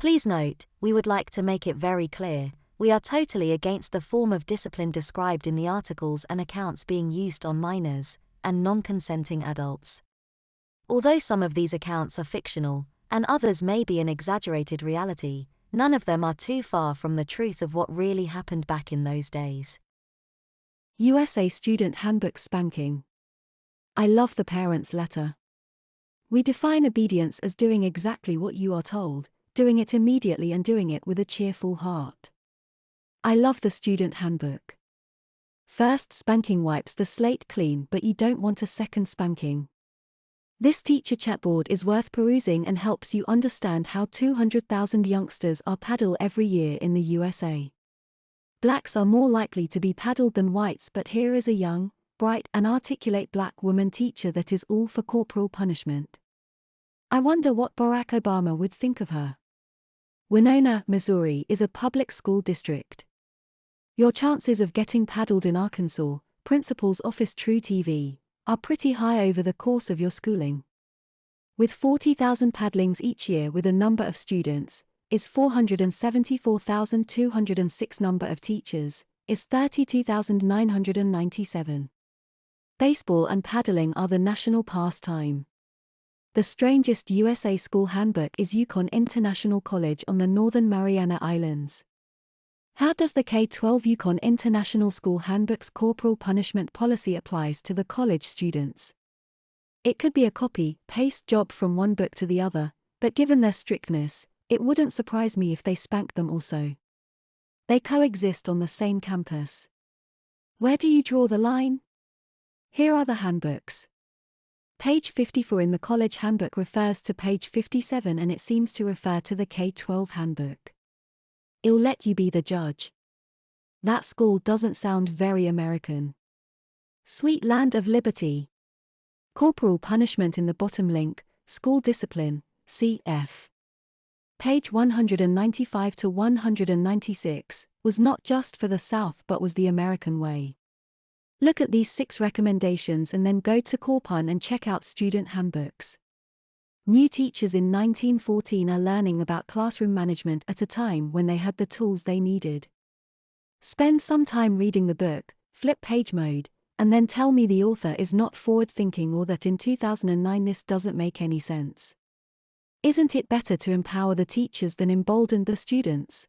Please note, we would like to make it very clear, we are totally against the form of discipline described in the articles and accounts being used on minors and non-consenting adults. Although some of these accounts are fictional, and others may be an exaggerated reality, none of them are too far from the truth of what really happened back in those days. USA Student Handbook Spanking. I love the parent's letter. We define obedience as doing exactly what you are told, doing it immediately and doing it with a cheerful heart. I love the student handbook. First, spanking wipes the slate clean, but you don't want a second spanking. This teacher chatboard is worth perusing and helps you understand how 200,000 youngsters are paddled every year in the USA. Blacks are more likely to be paddled than whites, but here is a young, bright and articulate black woman teacher that is all for corporal punishment. I wonder what Barack Obama would think of her. Winona, Missouri is a public school district. Your chances of getting paddled in Arkansas, Principal's Office True TV, are pretty high over the course of your schooling. With 40,000 paddlings each year with a number of students, is 474,206 number of teachers, is 32,997. Baseball and paddling are the national pastime. The strangest USA school handbook is Yukon International College on the Northern Mariana Islands. How does the K-12 Yukon International School Handbook's corporal punishment policy applies to the college students? It could be a copy-paste job from one book to the other, but given their strictness, it wouldn't surprise me if they spanked them also. They coexist on the same campus. Where do you draw the line? Here are the handbooks. Page 54 in the college handbook refers to page 57 and it seems to refer to the K-12 handbook. It'll let you be the judge. That school doesn't sound very American. Sweet land of liberty. Corporal punishment in the bottom link, school discipline, cf. Page 195 to 196, was not just for the South but was the American way. Look at these 6 recommendations and then go to Corpun and check out student handbooks. New teachers in 1914 are learning about classroom management at a time when they had the tools they needed. Spend some time reading the book, flip page mode, and then tell me the author is not forward-thinking or that in 2009 this doesn't make any sense. Isn't it better to empower the teachers than embolden the students?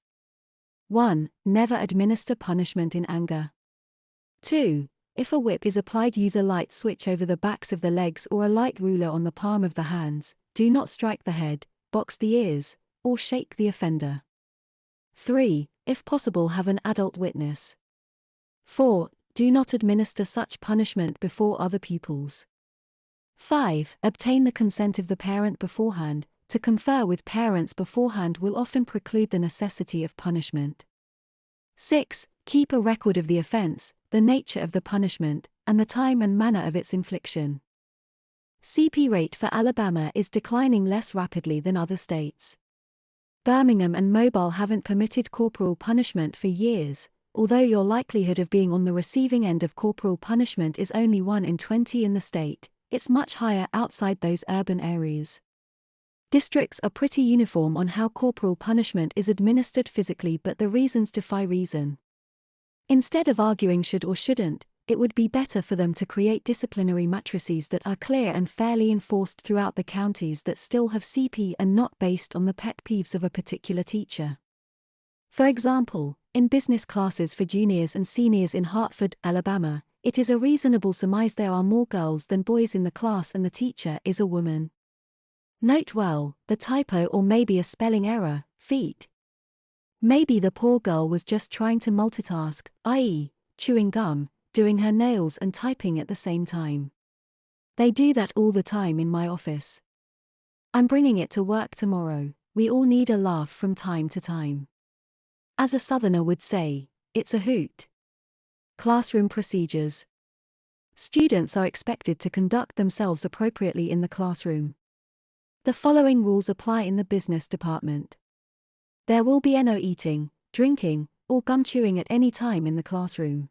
1. Never administer punishment in anger. 2. If a whip is applied, use a light switch over the backs of the legs or a light ruler on the palm of the hands. Do not strike the head, box the ears, or shake the offender. 3. If possible, have an adult witness. 4. Do not administer such punishment before other pupils. 5. Obtain the consent of the parent beforehand. To confer with parents beforehand will often preclude the necessity of punishment. 6. Keep a record of the offense, the nature of the punishment, and the time and manner of its infliction. CP rate for Alabama is declining less rapidly than other states. Birmingham and Mobile haven't permitted corporal punishment for years, although your likelihood of being on the receiving end of corporal punishment is only 1 in 20 in the state. It's much higher outside those urban areas. Districts are pretty uniform on how corporal punishment is administered physically, but the reasons defy reason. Instead of arguing should or shouldn't, it would be better for them to create disciplinary matrices that are clear and fairly enforced throughout the counties that still have CP and not based on the pet peeves of a particular teacher. For example, in business classes for juniors and seniors in Hartford, Alabama, it is a reasonable surmise there are more girls than boys in the class and the teacher is a woman. Note well, the typo or maybe a spelling error, feet. Maybe the poor girl was just trying to multitask, i.e., chewing gum, doing her nails and typing at the same time. They do that all the time in my office. I'm bringing it to work tomorrow. We all need a laugh from time to time. As a Southerner would say, it's a hoot. Classroom procedures. Students are expected to conduct themselves appropriately in the classroom. The following rules apply in the business department. There will be no eating, drinking, or gum chewing at any time in the classroom.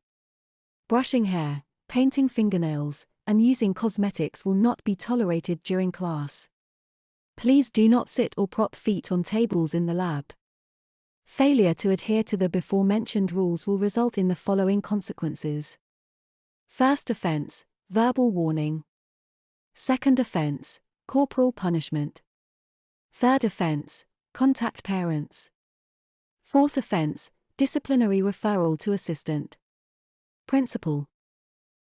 Brushing hair, painting fingernails, and using cosmetics will not be tolerated during class. Please do not sit or prop feet on tables in the lab. Failure to adhere to the before-mentioned rules will result in the following consequences. First offense, verbal warning. Second offense, corporal punishment. Third offense, contact parents. Fourth offense, disciplinary referral to assistant principal.